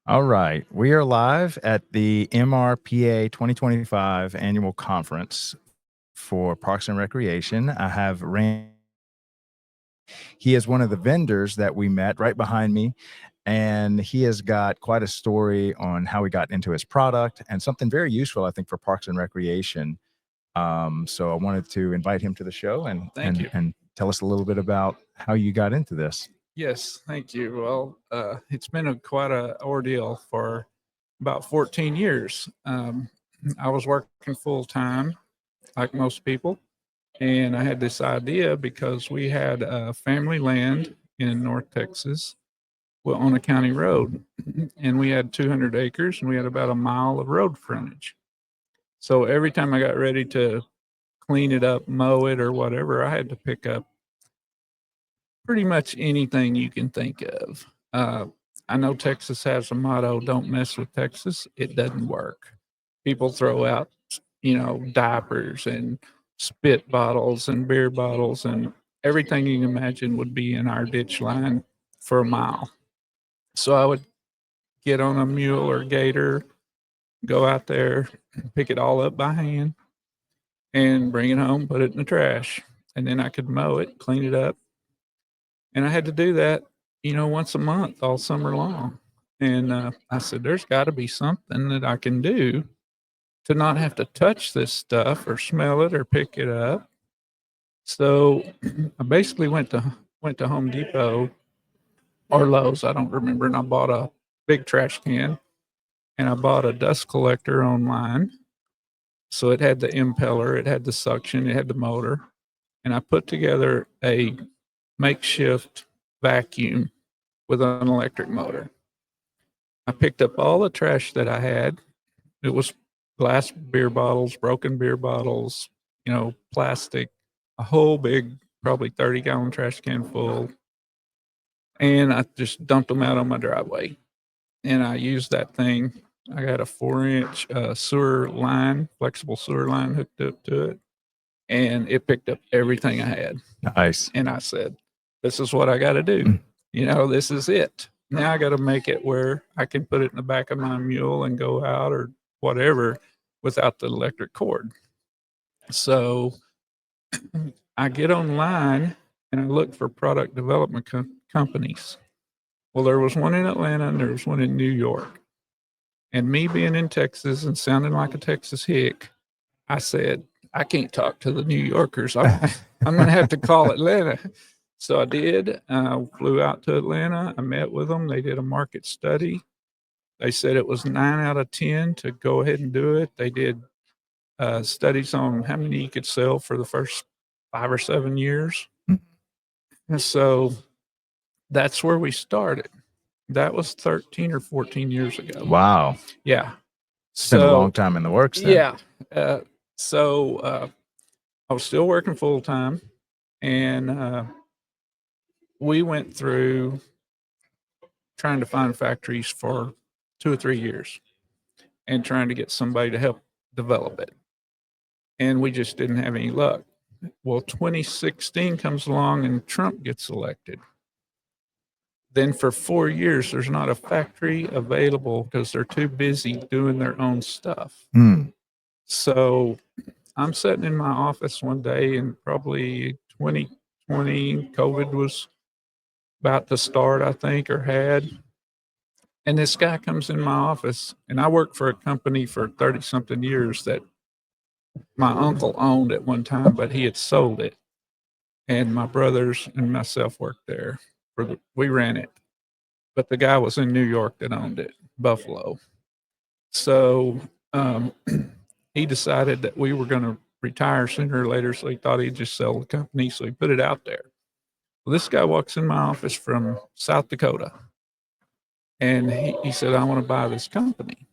All right. We are live at the MRPA 2025 annual conference for Parks and Recreation. I have Randy. He is one of the vendors that we met right behind me, and he has got quite a story on how he got into his product and something very useful, I think, for Parks and Recreation. So I wanted to invite him to the show and Thank you. and tell us a little bit about how you got into this. Yes, thank you. Well, it's been quite a ordeal for about 14 years. I was working full time, like most people, and I had this idea because we had family land in North Texas, well, on a county road, and we had 200 acres, and we had about a mile of road frontage. So every time I got ready to clean it up, mow it, or whatever, I had to pick up pretty much anything you can think of. I know Texas has a motto, don't mess with Texas. It doesn't work. People throw out, diapers and spit bottles and beer bottles and everything you can imagine would be in our ditch line for a mile. So I would get on a mule or gator, go out there, pick it all up by hand and bring it home, put it in the trash. And then I could mow it, clean it up, and I had to do that, once a month all summer long. And I said, there's got to be something that I can do to not have to touch this stuff or smell it or pick it up. So I basically went to Home Depot or Lowe's, I don't remember, and I bought a big trash can and I bought a dust collector online. So it had the impeller, it had the suction, it had the motor, and I put together a makeshift vacuum with an electric motor. I picked up all the trash that I had. It was glass beer bottles, broken beer bottles, plastic, a whole big, probably 30-gallon trash can full. And I just dumped them out on my driveway. And I used that thing. I got a 4-inch sewer line, flexible sewer line hooked up to it. And it picked up everything I had. Nice. And I said, this is what I got to do. This is it. Now I got to make it where I can put it in the back of my mule and go out or whatever without the electric cord. So I get online and I look for product development companies. Well, there was one in Atlanta and there was one in New York. And me being in Texas and sounding like a Texas hick, I said, I can't talk to the New Yorkers. I'm going to have to call Atlanta. So I did. I flew out to Atlanta. I met with them. They did a market study. They said it was 9 out of 10 to go ahead and do it. They did studies on how many you could sell for the first 5 or 7 years. And so that's where we started. That was 13 or 14 years ago. Wow. Yeah. It's been a long time in the works then. Yeah. So I was still working full time, and we went through trying to find factories for 2 or 3 years and trying to get somebody to help develop it. And we just didn't have any luck. Well, 2016 comes along and Trump gets elected. Then for 4 years, there's not a factory available because they're too busy doing their own stuff. So I'm sitting in my office one day in probably 2020, COVID was about to start, I think, or had. And this guy comes in my office, and I worked for a company for 30 something years that my uncle owned at one time, but he had sold it. And my brothers and myself worked there. We ran it. But the guy was in New York that owned it, Buffalo. So he decided that we were going to retire sooner or later. So he thought he'd just sell the company. So he put it out there. Well, this guy walks in my office from South Dakota. And he said, I want to buy this company.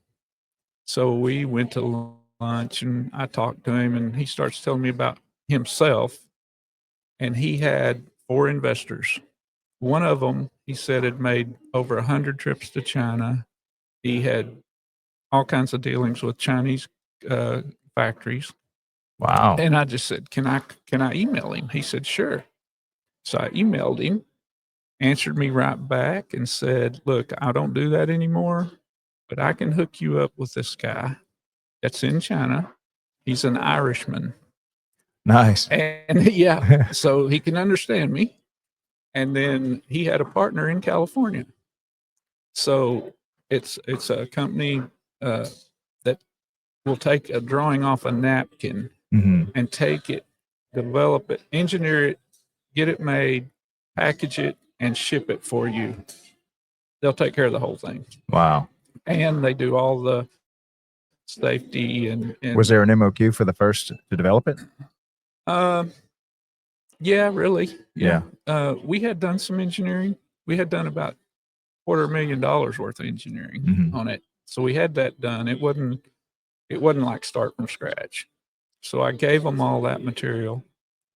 So we went to lunch and I talked to him and he starts telling me about himself. And he had 4 investors. One of them, he said, had made over 100 trips to China. He had all kinds of dealings with Chinese factories. Wow. And I just said, can I email him? He said, sure. So I emailed him, answered me right back and said, look, I don't do that anymore. but I can hook you up with this guy that's in China. He's an Irishman. Nice. And yeah, so he can understand me. And then he had a partner in California. So it's a company that will take a drawing off a napkin and take it, develop it, engineer it, get it made, package it, and ship it for you. They'll take care of the whole thing. Wow. And they do all the safety and Was there an MOQ for the first to develop it? Yeah, really. Yeah. We had done some engineering. We had done about $250,000 worth of engineering on it. So we had that done. It wasn't like start from scratch. So I gave them all that material.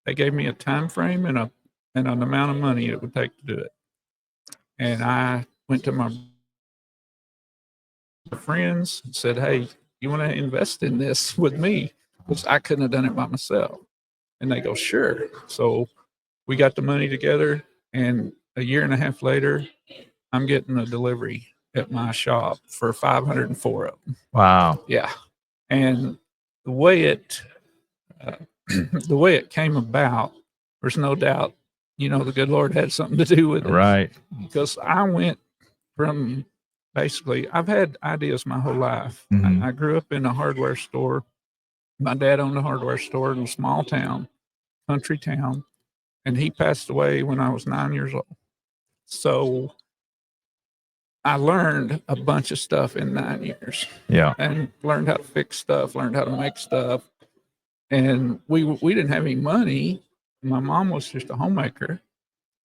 They gave me a time frame and an amount of money it would take to do it. And I went to my friends and said, "Hey, you want to invest in this with me?" Because I couldn't have done it by myself. And they go, "Sure." So we got the money together, and a year and a half later, I'm getting a delivery at my shop for 504 of them. Wow. Yeah. And the way it came about, there's no doubt, the good Lord had something to do with it. Right. Because I went from basically, I've had ideas my whole life. I grew up in a hardware store. My dad owned a hardware store in a small town, country town, and he passed away when I was 9 years old. So I learned a bunch of stuff in 9 years. Yeah. And learned how to fix stuff, learned how to make stuff. And we didn't have any money. My mom was just a homemaker.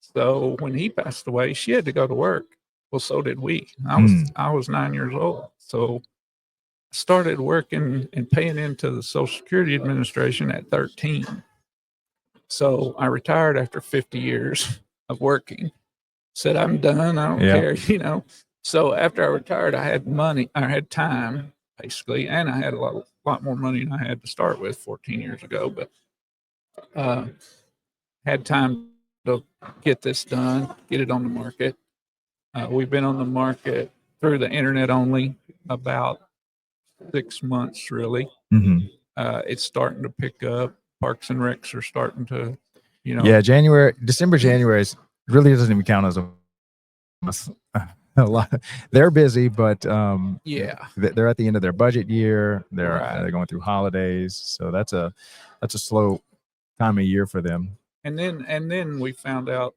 So when he passed away, she had to go to work. Well, so did we. I was 9 years old. So I started working and paying into the Social Security Administration at 13. So I retired after 50 years of working. Said, I'm done. I don't care, So after I retired, I had money. I had time, basically, and I had a lot more money than I had to start with 14 years ago. But had time to get this done, get it on the market. We've been on the market through the internet only about 6 months, really. It's starting to pick up. Parks and Recs are starting to, Yeah, December, January really doesn't even count as a lot. They're busy, but they're at the end of their budget year. They're going through holidays, so that's a slow time of year for them. And then we found out,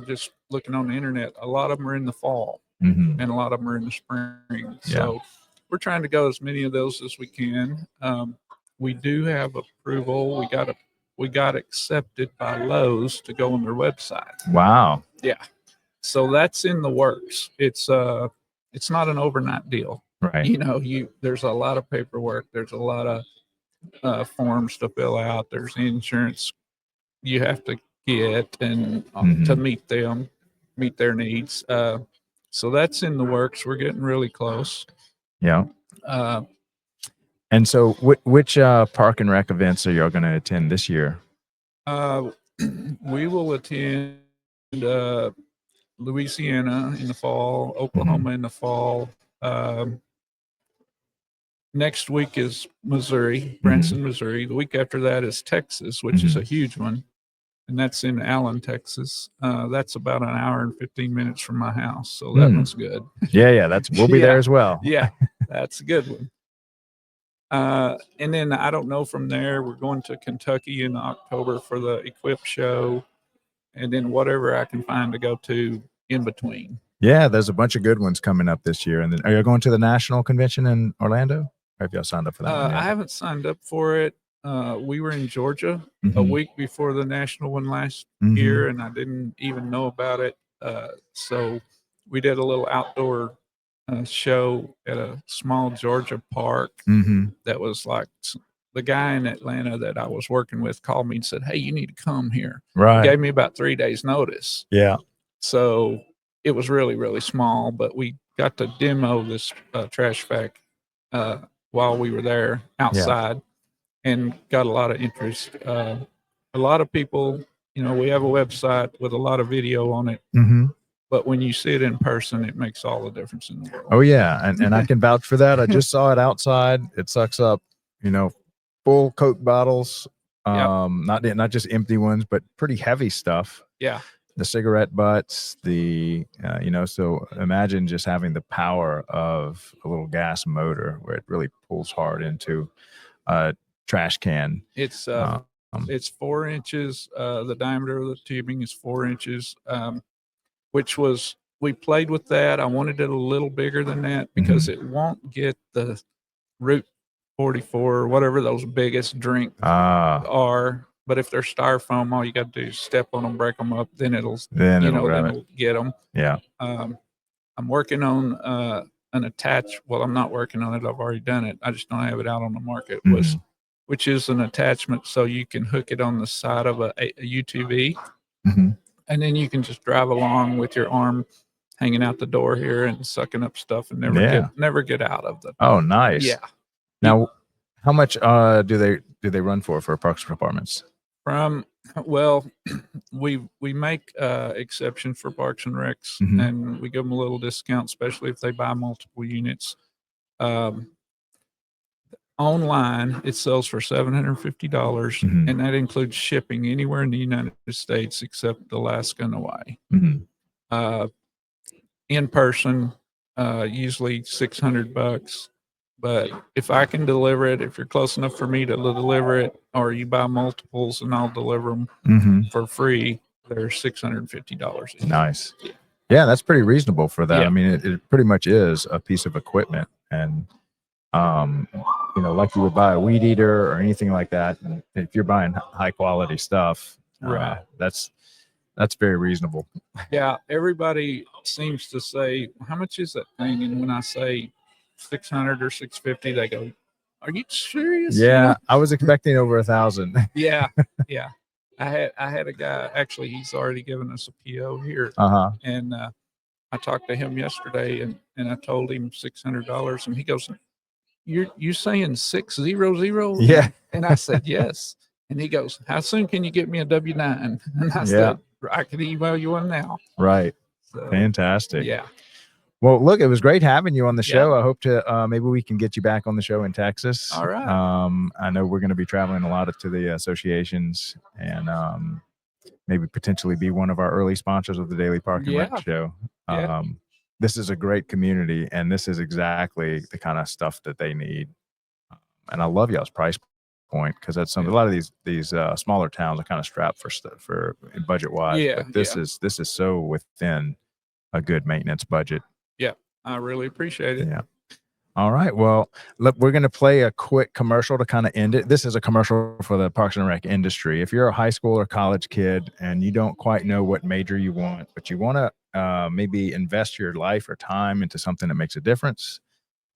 just looking on the internet, a lot of them are in the fall, and a lot of them are in the spring. So we're trying to go as many of those as we can. We do have approval. We got accepted by Lowe's to go on their website. Wow. Yeah. So that's in the works. It's not an overnight deal. Right. There's a lot of paperwork. There's a lot of forms to fill out. There's insurance you have to get and to meet their needs. So that's in the works. We're getting really close. Yeah. And so which Park and Rec events are y'all going to attend this year? We will attend Louisiana in the fall, Oklahoma in the fall. Next week is Missouri, Branson, Missouri. The week after that is Texas, which is a huge one. And that's in Allen, Texas. That's about an hour and 15 minutes from my house. So that one's good. Yeah. We'll be there as well. Yeah, that's a good one. And then I don't know from there, we're going to Kentucky in October for the Equip show. And then whatever I can find to go to in between. Yeah, there's a bunch of good ones coming up this year. And then are you going to the national convention in Orlando? Or have y'all signed up for that one yet? I haven't signed up for it. We were in Georgia a week before the national one last year, and I didn't even know about it. So we did a little outdoor show at a small Georgia park that was like the guy in Atlanta that I was working with called me and said, "Hey, you need to come here." Right. He gave me about 3 days notice. Yeah. So it was really, really small, but we got to demo this Trash Vac while we were there outside and got a lot of interest. A lot of people, we have a website with a lot of video on it, but when you see it in person, it makes all the difference in the world. Oh yeah, and I can vouch for that. I just saw it outside. It sucks up, full Coke bottles. Not just empty ones, but pretty heavy stuff. Yeah. The cigarette butts, so imagine just having the power of a little gas motor where it really pulls hard into a trash can. It's 4 inches. The diameter of the tubing is 4 inches, we played with that. I wanted it a little bigger than that because it won't get the Route 44 or whatever those biggest drinks are. But if they're styrofoam, all you got to do is step on them, break them up, then it'll get them. Yeah. I'm working on an attach. Well, I'm not working on it. I've already done it. I just don't have it out on the market. Which is an attachment so you can hook it on the side of a UTV, and then you can just drive along with your arm hanging out the door here and sucking up stuff and never get out of the. Oh, nice. Yeah. Now, how much do they run for Parks Departments? We make exception for Parks and Recs, and we give them a little discount, especially if they buy multiple units. Online, it sells for $750, and that includes shipping anywhere in the United States except Alaska and Hawaii. In person, usually $600. But if I can deliver it, if you're close enough for me to deliver it, or you buy multiples and I'll deliver them for free, they're $650. Nice. Yeah, that's pretty reasonable for that. Yeah. I mean, it pretty much is a piece of equipment, and like you would buy a weed eater or anything like that. And if you're buying high quality stuff, right, that's very reasonable. Yeah, everybody seems to say, "How much is that thing?" And when I say 600 or 650, they go, "Are you serious?" Yeah, I was expecting over 1,000. Yeah. I had a guy, actually, he's already given us a PO here. And I talked to him yesterday, and I told him $600, and he goes, "You saying 600?" Yeah. And I said, "Yes." And he goes, "How soon can you get me a W-9?" And I said, "I can email you one now." Right. So, fantastic. Yeah. Well, look, it was great having you on the show. I hope to maybe we can get you back on the show in Texas. All right. I know we're going to be traveling a lot to the associations, and maybe potentially be one of our early sponsors of the Daily Park and Rec show. This is a great community, and this is exactly the kind of stuff that they need. And I love y'all's price point, because that's a lot of these smaller towns are kind of strapped for budget wise. Yeah. But this is so within a good maintenance budget. Yeah, I really appreciate it. Yeah. All right. Well, look, we're going to play a quick commercial to kind of end it. This is a commercial for the Parks and Rec industry. If you're a high school or college kid and you don't quite know what major you want, but you want to maybe invest your life or time into something that makes a difference,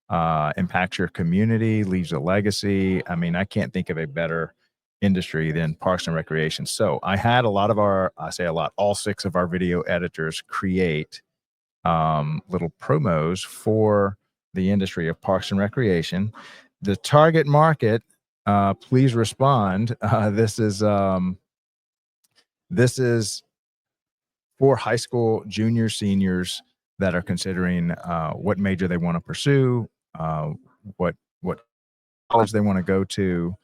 impacts your community, leaves a legacy. I mean, I can't think of a better industry than Parks and Recreation. So I had all 6 of our video editors create little promos for the industry of Parks and Recreation. The target market, please respond. This is for high school juniors, seniors that are considering what major they want to pursue, what college they want to go to.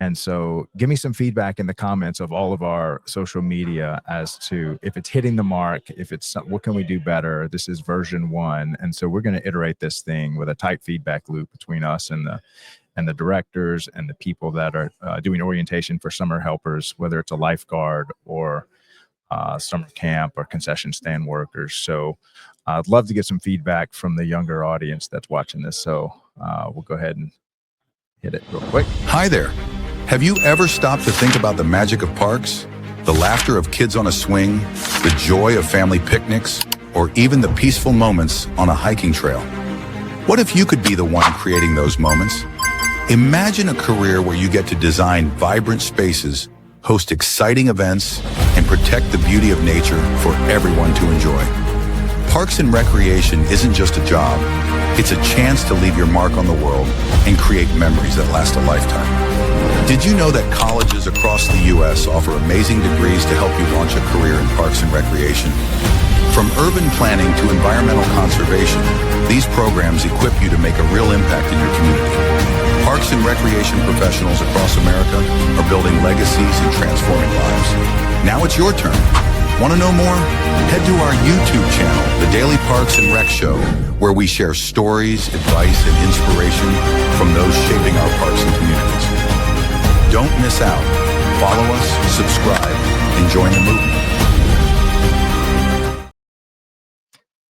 And so give me some feedback in the comments of all of our social media as to if it's hitting the mark, if it's what can we do better. This is version 1. And so we're going to iterate this thing with a tight feedback loop between us and the directors and the people that are doing orientation for summer helpers, whether it's a lifeguard or summer camp or concession stand workers. So I'd love to get some feedback from the younger audience that's watching this. So we'll go ahead and hit it real quick. Hi there. Have you ever stopped to think about the magic of parks? The laughter of kids on a swing, the joy of family picnics, or even the peaceful moments on a hiking trail? What if you could be the one creating those moments? Imagine a career where you get to design vibrant spaces, host exciting events, and protect the beauty of nature for everyone to enjoy. Parks and Recreation isn't just a job. It's a chance to leave your mark on the world and create memories that last a lifetime. Did you know that colleges across the U.S. offer amazing degrees to help you launch a career in Parks and Recreation? From urban planning to environmental conservation, these programs equip you to make a real impact in your community. Parks and recreation professionals across America are building legacies and transforming lives. Now it's your turn. Want to know more? Head to our YouTube channel, The Daily Parks and Rec Show, where we share stories, advice, and inspiration from those shaping our parks and communities. Don't miss out. Follow us, subscribe, and join the movement.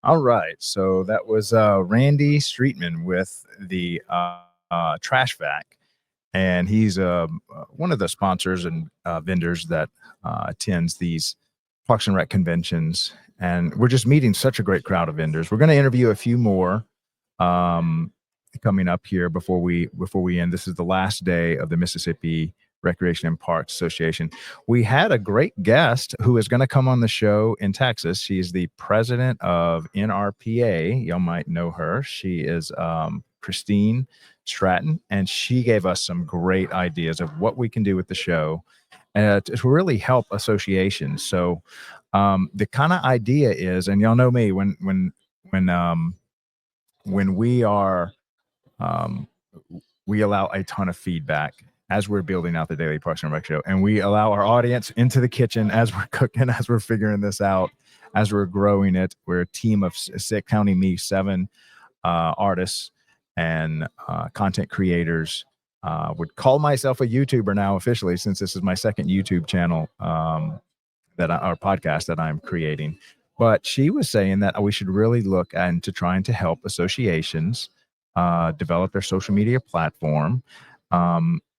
All right. So that was Randy Streetman with the Trash Vac. And he's one of the sponsors and vendors that attends these Parks and Rec conventions. And we're just meeting such a great crowd of vendors. We're going to interview a few more coming up here before we end. This is the last day of the Mississippi Recreation and Parks Association. We had a great guest who is going to come on the show in Texas. She's the president of MRPA. Y'all might know her. She is Christine Stratton, and she gave us some great ideas of what we can do with the show to really help associations. So the kind of idea is, and y'all know me, when we are we allow a ton of feedback as we're building out the Daily Parks and Rec Show, and we allow our audience into the kitchen as we're cooking, as we're figuring this out, as we're growing it. We're a team of six, counting me, 7 artists and content creators. Would call myself a YouTuber now officially, since this is my second YouTube channel our podcast that I'm creating. But she was saying that we should really look into trying to help associations develop their social media platform.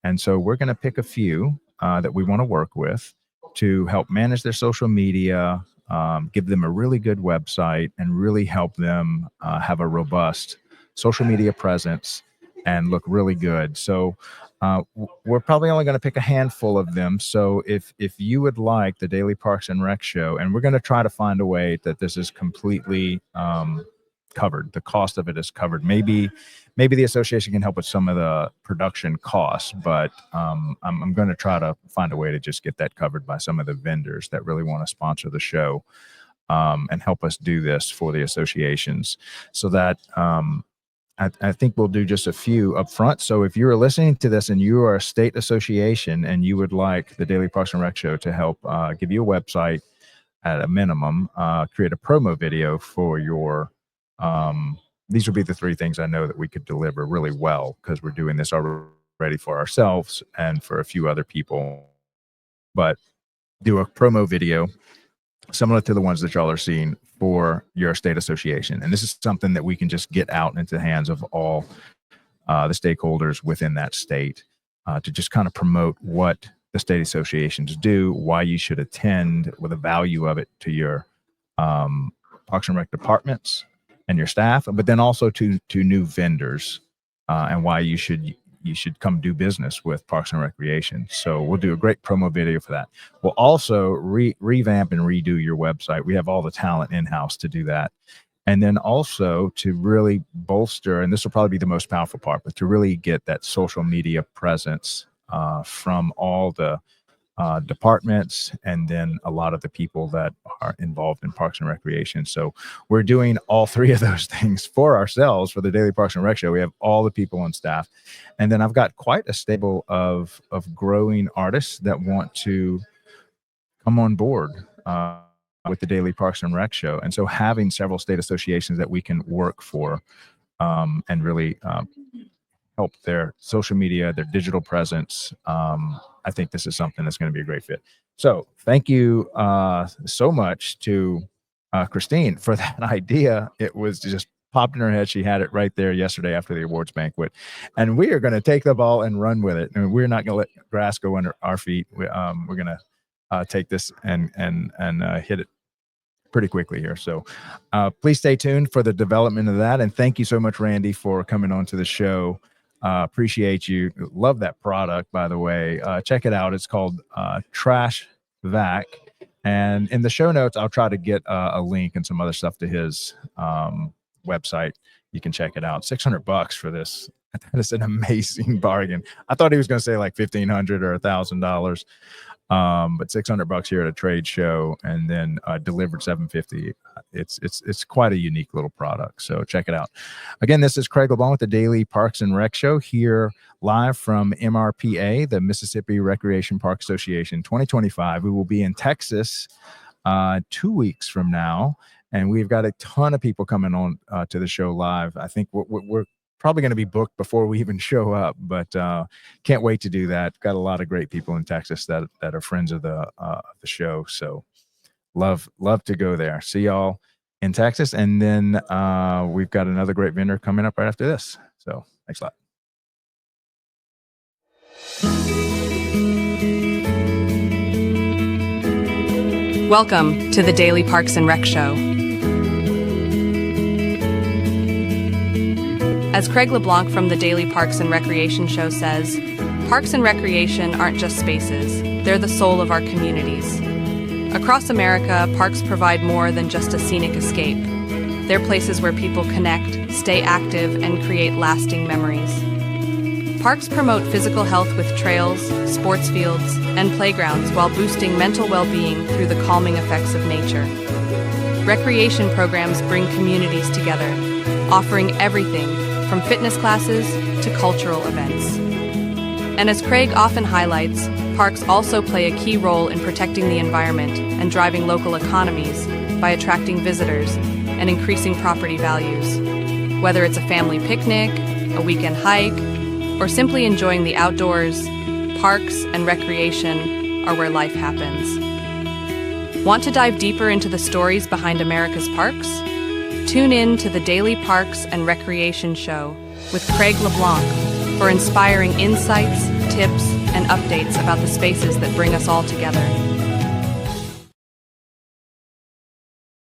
And so we're going to pick a few that we want to work with to help manage their social media, give them a really good website, and really help them have a robust social media presence and look really good. So we're probably only going to pick a handful of them. So if you would like the Daily Parks and Rec Show, and we're going to try to find a way that this is completely covered, the cost of it is covered. Maybe the association can help with some of the production costs, but I'm going to try to find a way to just get that covered by some of the vendors that really want to sponsor the show and help us do this for the associations. So that I think we'll do just a few up front. So if you're listening to this and you are a state association and you would like the Daily Parks and Rec Show to help give you a website at a minimum, create a promo video for your these would be the 3 things I know that we could deliver really well, because we're doing this already for ourselves and for a few other people. But do a promo video similar to the ones that y'all are seeing for your state association. And this is something that we can just get out into the hands of all the stakeholders within that state to just kind of promote what the state associations do, why you should attend, with the value of it to your Parks and Rec departments and your staff, but then also to new vendors and why you should come do business with Parks and Recreation. So we'll do a great promo video for that. We'll also revamp and redo your website. We have all the talent in-house to do that. And then also to really bolster, and this will probably be the most powerful part, but to really get that social media presence from all the departments, and then a lot of the people that are involved in Parks and Recreation. So we're doing all 3 of those things for ourselves for the Daily Parks and Rec Show. We have all the people on staff, and then I've got quite a stable of growing artists that want to come on board with the Daily Parks and Rec Show. And so having several state associations that we can work for and really help their social media, their digital presence. I think this is something that's going to be a great fit. So thank you so much to Christine for that idea. It was just popped in her head. She had it right there yesterday after the awards banquet. And we are going to take the ball and run with it. And we're not going to let grass go under our feet. We're going to take this and hit it pretty quickly here. So please stay tuned for the development of that. And thank you so much, Randy, for coming on to the show. Appreciate you. Love that product, by the way. Check it out. It's called Trash Vac. And in the show notes, I'll try to get a link and some other stuff to his website. You can check it out. $600 for this. That is an amazing bargain. I thought he was going to say like $1,500 or $1,000. But $600 here at a trade show, and then delivered $750. It's quite a unique little product. So check it out. Again, this is Craig LeBlanc with the Daily Parks and Rec Show, here live from MRPA, the Mississippi Recreation Park Association 2025. We will be in Texas 2 weeks from now, and we've got a ton of people coming on to the show live. I think we're probably going to be booked before we even show up, but can't wait to do that. Got a lot of great people in Texas that are friends of the show. So love to go there. See y'all in Texas. And then we've got another great vendor coming up right after this. So thanks a lot. Welcome to the Daily Parks and Rec Show. As Craig LeBlanc from the Daily Parks and Recreation Show says, parks and recreation aren't just spaces, they're the soul of our communities. Across America, parks provide more than just a scenic escape. They're places where people connect, stay active, and create lasting memories. Parks promote physical health with trails, sports fields, and playgrounds while boosting mental well-being through the calming effects of nature. Recreation programs bring communities together, offering everything from fitness classes to cultural events. And as Craig often highlights, parks also play a key role in protecting the environment and driving local economies by attracting visitors and increasing property values. Whether it's a family picnic, a weekend hike, or simply enjoying the outdoors, parks and recreation are where life happens. Want to dive deeper into the stories behind America's parks? Tune in to the Daily Parks and Recreation Show with Craig LeBlanc for inspiring insights, tips, and updates about the spaces that bring us all together.